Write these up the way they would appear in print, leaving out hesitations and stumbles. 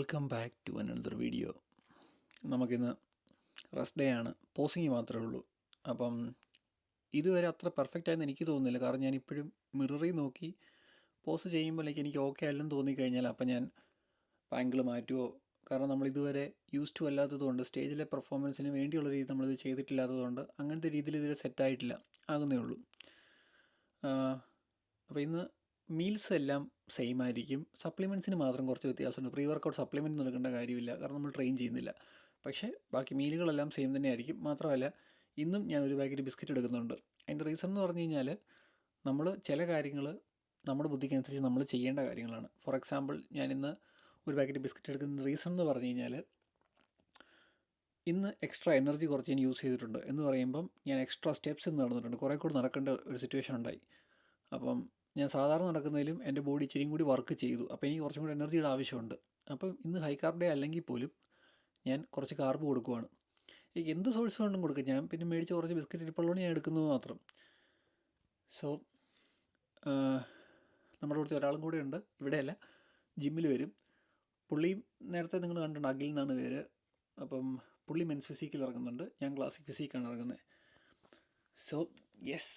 Welcome back to another video. നമുക്കിന്ന് rest day ആണ്. Posing മാത്രമേ ഉള്ളൂ. അപ്പം ഇതുവരെ അത്ര പെർഫെക്റ്റ് ആയെന്ന് എനിക്ക് തോന്നുന്നില്ല. കാരണം ഞാനിപ്പോഴും മിററിൽ നോക്കി പോസ് ചെയ്യുമ്പോഴേക്ക് എനിക്ക് ഓക്കെ അല്ലെന്ന് തോന്നിക്കഴിഞ്ഞാൽ അപ്പം ഞാൻ ആംഗിൾ മാറ്റുമോ. കാരണം നമ്മൾ ഇതുവരെ യൂസ് ടു അല്ലാത്തതുകൊണ്ട്, സ്റ്റേജിലെ പെർഫോമൻസിന് വേണ്ടിയുള്ള രീതി നമ്മളിത് ചെയ്തിട്ടില്ലാത്തതുകൊണ്ട് അങ്ങനത്തെ രീതിയിൽ ഇതുവരെ സെറ്റായിട്ടില്ല, ആകുന്നേ ഉള്ളൂ. അപ്പോൾ ഇന്ന് മീൽസ് എല്ലാം സെയിം ആയിരിക്കും. സപ്ലിമെൻറ്റ്സിന് മാത്രം കുറച്ച് വ്യത്യാസമുണ്ട്. പ്രീ വർക്കൗട്ട് സപ്ലിമെൻറ്റ് നൽകേണ്ട കാര്യമില്ല, കാരണം നമ്മൾ ട്രെയിൻ ചെയ്യുന്നില്ല. പക്ഷേ ബാക്കി മീലുകളെല്ലാം സെയിം തന്നെ ആയിരിക്കും. മാത്രമല്ല ഇന്നും ഞാൻ ഒരു പാക്കറ്റ് ബിസ്ക്കറ്റ് എടുക്കുന്നുണ്ട്. അതിൻ്റെ റീസൺ എന്ന് പറഞ്ഞു കഴിഞ്ഞാൽ നമ്മൾ ചില കാര്യങ്ങൾ നമ്മുടെ ബുദ്ധിക്കനുസരിച്ച് നമ്മൾ ചെയ്യേണ്ട കാര്യങ്ങളാണ്. ഫോർ എക്സാമ്പിൾ, ഞാൻ ഇന്ന് ഒരു പാക്കറ്റ് ബിസ്ക്കറ്റ് എടുക്കുന്ന റീസൺ എന്ന് പറഞ്ഞു കഴിഞ്ഞാൽ ഇന്ന് എക്സ്ട്രാ എനർജി കുറച്ച് ഞാൻ യൂസ് ചെയ്തിട്ടുണ്ട് എന്ന് പറയുമ്പം ഞാൻ എക്സ്ട്രാ സ്റ്റെപ്സ് ഇന്ന് നടന്നിട്ടുണ്ട്. കുറേ കൂടി നടക്കേണ്ട ഒരു സിറ്റുവേഷൻ ഉണ്ടായി. അപ്പം ഞാൻ സാധാരണ നടക്കുന്നതിലും എൻ്റെ ബോഡി ഇച്ചിരിയും കൂടി വർക്ക് ചെയ്തു. അപ്പോൾ എനിക്ക് കുറച്ചും കൂടി എനർജിയുടെ ആവശ്യമുണ്ട്. അപ്പം ഇന്ന് ഹൈ കാർബ് ഡേ അല്ലെങ്കിൽ പോലും ഞാൻ കുറച്ച് കാർബ് കൊടുക്കുവാണ്. എനിക്ക് എന്ത് സോഴ്സ് വേണമെങ്കിലും കൊടുക്കും. ഞാൻ പിന്നെ മേടിച്ച് കുറച്ച് ബിസ്ക്കറ്റ് ഇരിപ്പുള്ളതുകൊണ്ട് ഞാൻ എടുക്കുന്നത് മാത്രം. സോ നമ്മുടെ അടുത്ത് ഒരാളും കൂടെ ഉണ്ട്, ഇവിടെയല്ല, ജിമ്മിൽ വരും. പുള്ളിയും നേരത്തെ നിങ്ങൾ കണ്ടിട്ടുണ്ട്, അഖിൽ എന്നാണ് പേര്. അപ്പം പുള്ളി മെൻസ് ഫിസിക്കിൽ ഇറങ്ങുന്നുണ്ട്, ഞാൻ ക്ലാസിക് ഫിസിക്കാണ് ഇറങ്ങുന്നത്. സോ യെസ്,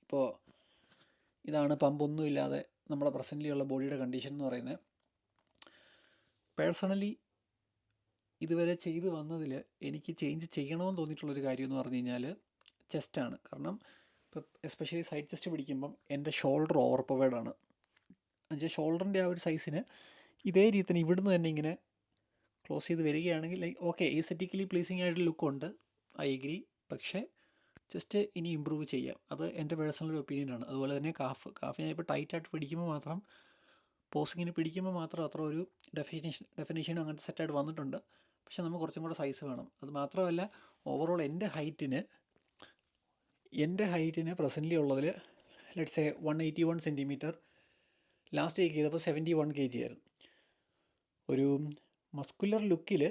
ഇപ്പോൾ ഇതാണ് പമ്പൊന്നും ഇല്ലാതെ നമ്മുടെ പ്രസൻ്റ്ലി ഉള്ള ബോഡിയുടെ കണ്ടീഷൻ എന്ന് പറയുന്നത്. പേഴ്സണലി ഇതുവരെ ചെയ്തു വന്നതിൽ എനിക്ക് ചേഞ്ച് ചെയ്യണമെന്ന് തോന്നിയിട്ടുള്ളൊരു കാര്യം എന്ന് പറഞ്ഞു കഴിഞ്ഞാൽ ചെസ്റ്റാണ്. കാരണം ഇപ്പോൾ എസ്പെഷ്യലി സൈഡ് ചെസ്റ്റ് പിടിക്കുമ്പം എൻ്റെ ഷോൾഡർ ഓവർ പവേർഡാണ്. എന്നുവെച്ചാൽ ഷോൾഡറിൻ്റെ ആ ഒരു സൈസിന് ഇതേ രീതി തന്നെ ഇവിടുന്ന് തന്നെ ഇങ്ങനെ ക്ലോസ് ചെയ്ത് വരികയാണെങ്കിൽ ലൈക്ക് ഓക്കെ, എസ്തെറ്റിക്കലി പ്ലീസിങ് ആയിട്ട് ലുക്കുണ്ട്, ഐ എഗ്രി. പക്ഷേ ജസ്റ്റ് ഇനി ഇമ്പ്രൂവ് ചെയ്യാം. അത് എൻ്റെ പേഴ്സണൽ ഒപ്പീനിയനാണ്. അതുപോലെ തന്നെ കാഫ് ഞാൻ ഇപ്പോൾ ടൈറ്റായിട്ട് പിടിക്കുമ്പോൾ മാത്രം, പോസിങ്ങിന് പിടിക്കുമ്പോൾ മാത്രം അത്ര ഒരു ഡെഫിനേഷനും അങ്ങനത്തെ സെറ്റായിട്ട് വന്നിട്ടുണ്ട്. പക്ഷേ നമുക്ക് കുറച്ചും കൂടെ സൈസ് വേണം. അത് മാത്രമല്ല, ഓവറോൾ എൻ്റെ ഹൈറ്റിന് പ്രസൻ്റ്ലി ഉള്ളതിൽ let's A 181 centimetre. Last check ചെയ്തപ്പോൾ 71 kg ആയിരുന്നു. ഒരു മസ്കുലർ ലുക്കിൽ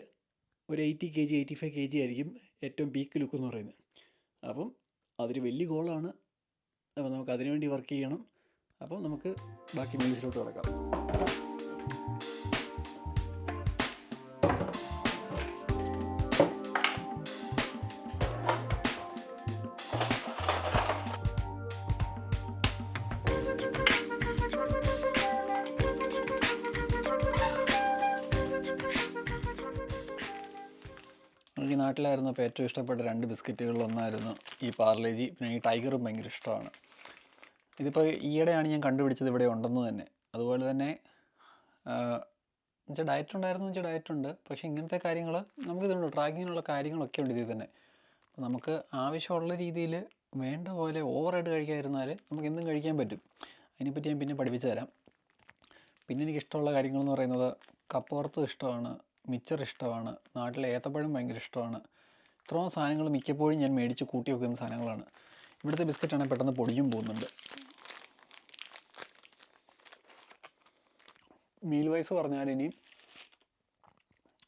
ഒരു 80 kg 85 kg ആയിരിക്കും ഏറ്റവും പീക്ക് ലുക്ക് എന്ന് പറയുന്നത്. അപ്പം അതൊരു വലിയ ഗോളാണ്. അപ്പോൾ നമുക്ക് അതിനുവേണ്ടി വർക്ക് ചെയ്യണം. അപ്പം നമുക്ക് ബാക്കി മീൽസിലോട്ട് കിടക്കാം. എനിക്ക് നാട്ടിലായിരുന്നപ്പോൾ ഏറ്റവും ഇഷ്ടപ്പെട്ട 2 ബിസ്ക്കറ്റുകളിലൊന്നായിരുന്നു ഈ പാർലേജി. പിന്നെ ഈ ടൈഗറും ഭയങ്കര ഇഷ്ടമാണ്. ഇതിപ്പോൾ ഈയിടെയാണ് ഞാൻ കണ്ടുപിടിച്ചത് ഇവിടെ ഉണ്ടെന്ന് തന്നെ. അതുപോലെ തന്നെ എന്നുവെച്ചാൽ ഡയറ്റ് ഉണ്ടായിരുന്നു, വെച്ചാൽ ഡയറ്റുണ്ട്. പക്ഷേ ഇങ്ങനത്തെ കാര്യങ്ങൾ നമുക്കിതുണ്ട്, ട്രാക്കിങ്ങിനുള്ള കാര്യങ്ങളൊക്കെ ഉണ്ട് ഇതിൽ തന്നെ. അപ്പോൾ നമുക്ക് ആവശ്യമുള്ള രീതിയിൽ വേണ്ട പോലെ ഓവറായിട്ട് കഴിക്കാതിരുന്നാൽ നമുക്ക് എന്തും കഴിക്കാൻ പറ്റും. അതിനെപ്പറ്റി ഞാൻ പിന്നെ പഠിപ്പിച്ചു തരാം. പിന്നെ എനിക്കിഷ്ടമുള്ള കാര്യങ്ങളെന്ന് പറയുന്നത് കപ്പ വറുത്തത് ഇഷ്ടമാണ്, മിച്ചർ ഇഷ്ടമാണ്, നാട്ടിലെ ഏത്തപ്പഴം ഭയങ്കര ഇഷ്ടമാണ്. ഇത്രയും സാധനങ്ങൾ മിക്കപ്പോഴും ഞാൻ മേടിച്ച് കൂട്ടി വെക്കുന്ന സാധനങ്ങളാണ്. ഇവിടുത്തെ ബിസ്ക്കറ്റാണെങ്കിൽ പെട്ടെന്ന് പൊടിയും പോകുന്നുണ്ട്. മീൽ വൈസ് പറഞ്ഞാൽ ഇനി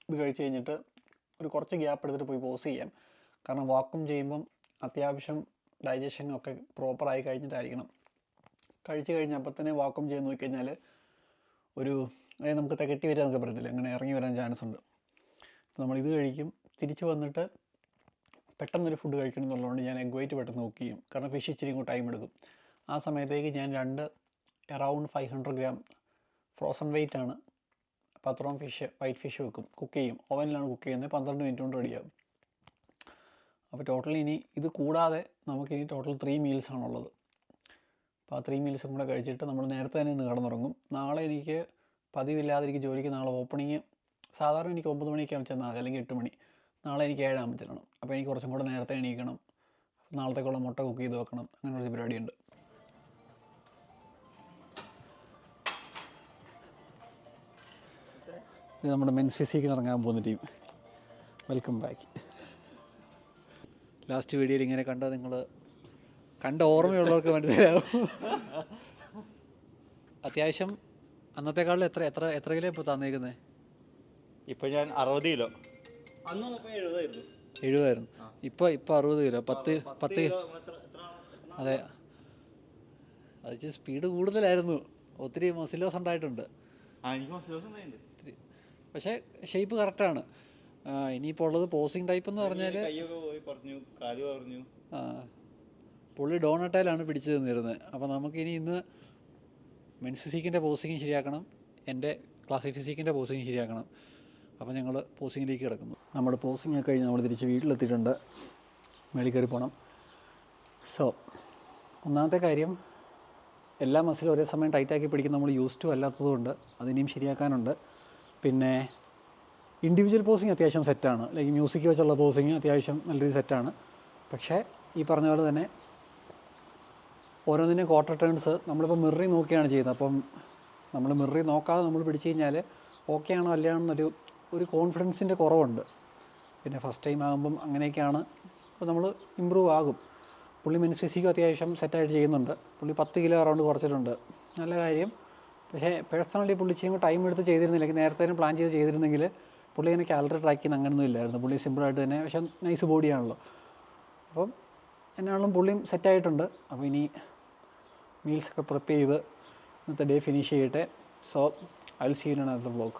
ഇത് കഴിച്ച് കഴിഞ്ഞിട്ട് ഒരു കുറച്ച് ഗ്യാപ്പ് എടുത്തിട്ട് പോയി പോസ് ചെയ്യാം. കാരണം വാക്വം ചെയ്യുമ്പം അത്യാവശ്യം ഡൈജഷനും ഒക്കെ പ്രോപ്പറായി കഴിഞ്ഞിട്ടായിരിക്കണം. കഴിച്ച് കഴിഞ്ഞ് അപ്പം തന്നെ വാക്വം ചെയ്ത് നോക്കിക്കഴിഞ്ഞാൽ ഒരു നമുക്ക് തികട്ടി വരിക എന്നൊക്കെ പറയത്തില്ല, അങ്ങനെ ഇറങ്ങി വരാൻ ചാൻസ് ഉണ്ട്. അപ്പോൾ നമ്മളിത് കഴിക്കും, തിരിച്ച് വന്നിട്ട് പെട്ടെന്നൊരു ഫുഡ് കഴിക്കണം എന്നുള്ളതുകൊണ്ട് ഞാൻ എഗ് വൈറ്റ് പെട്ടെന്ന് കുക്ക് ചെയ്യും. കാരണം ഫിഷ് ഇച്ചിരി കൂടി ടൈം എടുക്കും. ആ സമയത്തേക്ക് ഞാൻ അറൗണ്ട് 500 gram ഫ്രോസൺ വെയിറ്റ് ആണ്. അപ്പോൾ അത്രയും വൈറ്റ് ഫിഷ് വെക്കും, കുക്ക് ചെയ്യും. ഓവനിലാണ് കുക്ക് ചെയ്യുന്നത്. 12 minute കൊണ്ട് റെഡിയാകും. അപ്പോൾ ടോട്ടൽ ഇനി ഇത് കൂടാതെ നമുക്കിനി ടോട്ടൽ 3 മീൽസാണുള്ളത്. അപ്പോൾ ആ 3 മീൽസും കൂടെ കഴിച്ചിട്ട് നമ്മൾ നേരത്തെ തന്നെ ഇന്ന് കിടന്നുറങ്ങും. നാളെ എനിക്ക് പതിവില്ലാതിരിക്കും ജോലിക്ക്. നാളെ ഓപ്പണിങ് സാധാരണ എനിക്ക് 9 മണിക്ക് ചെന്നാൽ മതി, അല്ലെങ്കിൽ 8 മണി. നാളെ എനിക്ക് 7 ആകുമ്പോൾ ചെല്ലണം. അപ്പോൾ എനിക്ക് കുറച്ചും കൂടെ നേരത്തെ എണീക്കണം. നാളത്തേക്കുള്ള മുട്ട കുക്ക് ചെയ്ത് വെക്കണം. അങ്ങനെ ഒരു പരിപാടിയുണ്ട്. ഇത് നമ്മുടെ മെൻസ് ഫിസിക്കിൽ ഇറങ്ങാൻ പോകുന്ന ടീം. Welcome back. ലാസ്റ്റ് വീഡിയോയിൽ ഇങ്ങനെ നിങ്ങൾ കണ്ട ഓർമ്മയുള്ളവർക്ക് മനസ്സിലാവും. അത്യാവശ്യം അന്നത്തെക്കാളിൽ എത്ര കിലോ ഇപ്പോൾ തന്നേക്കുന്നത്? ഇപ്പോൾ ഞാൻ 60 കിലോ. അന്ന് 70 ഇപ്പോൾ 60 കിലോ. 10 അതെ, അത് സ്പീഡ് കൂടുതലായിരുന്നു. ഒത്തിരി മസിൽ ലോസ് ഉണ്ടായിട്ടുണ്ട്. എനിക്ക് മസിൽ ലോസ് ഉണ്ടായിട്ടുണ്ട്. പക്ഷേ ഷേപ്പ് കറക്റ്റാണ്. ഇനിയിപ്പോൾ ഉള്ളത് പോസിങ് ടൈപ്പ് എന്ന് പറഞ്ഞാൽ കൈയൊക്കെ പോയി പറഞ്ഞു, കാല് പറഞ്ഞു. പുള്ളി ഡോണട്ടയിലാണ് പിടിച്ചു തന്നിരുന്നത്. അപ്പോൾ നമുക്കിനി ഇന്ന് മെൻസ് ഫിസിക്കിൻ്റെ പോസിങ് ശരിയാക്കണം, എൻ്റെ ക്ലാസിക് ഫിസിക്കിൻ്റെ പോസിങ് ശരിയാക്കണം. അപ്പോൾ ഞങ്ങൾ പോസിങ്ങിലേക്ക് കിടക്കുന്നു. നമ്മുടെ പോസിങ് ഒക്കെ കഴിഞ്ഞ് നമ്മൾ തിരിച്ച് വീട്ടിലെത്തിയിട്ടുണ്ട്. മേളിൽ കയറി പോകണം. സോ ഒന്നാമത്തെ കാര്യം, എല്ലാ മസിലും ഒരേ സമയം ടൈറ്റാക്കി പിടിക്കുന്ന നമ്മൾ യൂസ് ടു അല്ലാത്തതുകൊണ്ട് അതിനെയും ശരിയാക്കാനുണ്ട്. പിന്നെ ഇൻഡിവിജ്വൽ പോസിങ് അത്യാവശ്യം സെറ്റാണ്. ലൈക്ക് മ്യൂസിക് വെച്ചുള്ള പോസിങ് അത്യാവശ്യം നല്ല രീതിയിൽ സെറ്റാണ്. പക്ഷേ ഈ പറഞ്ഞ പോലെ തന്നെ ഓരോന്നിനും ക്വാർട്ടർ ടേൺസ് നമ്മളിപ്പോൾ മിററിൽ നോക്കിയാണ് ചെയ്യുന്നത്. അപ്പം നമ്മൾ മിററിൽ നോക്കാതെ നമ്മൾ പിടിച്ചു കഴിഞ്ഞാൽ ഓക്കെ ആണോ അല്ലയാണെന്നൊരു കോൺഫിഡൻസിൻ്റെ കുറവുണ്ട്. പിന്നെ ഫസ്റ്റ് ടൈം ആകുമ്പം അങ്ങനെയൊക്കെയാണ്. അപ്പോൾ നമ്മൾ ഇമ്പ്രൂവ് ആകും. പുള്ളി മെൻസ് ഫിസിക്കും അത്യാവശ്യം സെറ്റായിട്ട് ചെയ്യുന്നുണ്ട്. പുള്ളി 10 കിലോ അറൗണ്ട് കുറച്ചിട്ടുണ്ട്, നല്ല കാര്യം. പക്ഷേ പേഴ്സണലി പുള്ളി ഇച്ചിരി ടൈം എടുത്ത് ചെയ്തിരുന്നില്ലെങ്കിൽ, നേരത്തെ തന്നെ പ്ലാൻ ചെയ്ത് ചെയ്തിരുന്നെങ്കിൽ പുള്ളി ഇങ്ങനെ കാലറി ട്രാക്ക് ചെയ്യുന്ന അങ്ങനെയൊന്നും ഇല്ലായിരുന്നു. പുള്ളി സിമ്പിളായിട്ട് തന്നെ, പക്ഷേ നൈസ് ബോഡിയാണല്ലോ. അപ്പം എന്നാണെങ്കിലും പുള്ളിയും സെറ്റായിട്ടുണ്ട്. അപ്പോൾ ഇനി മീൽസൊക്കെ പ്രിപ്പയർ ചെയ്ത് ഇന്നത്തെ ഡേ ഫിനിഷ് ചെയ്യട്ടെ. So I will see you in another vlog.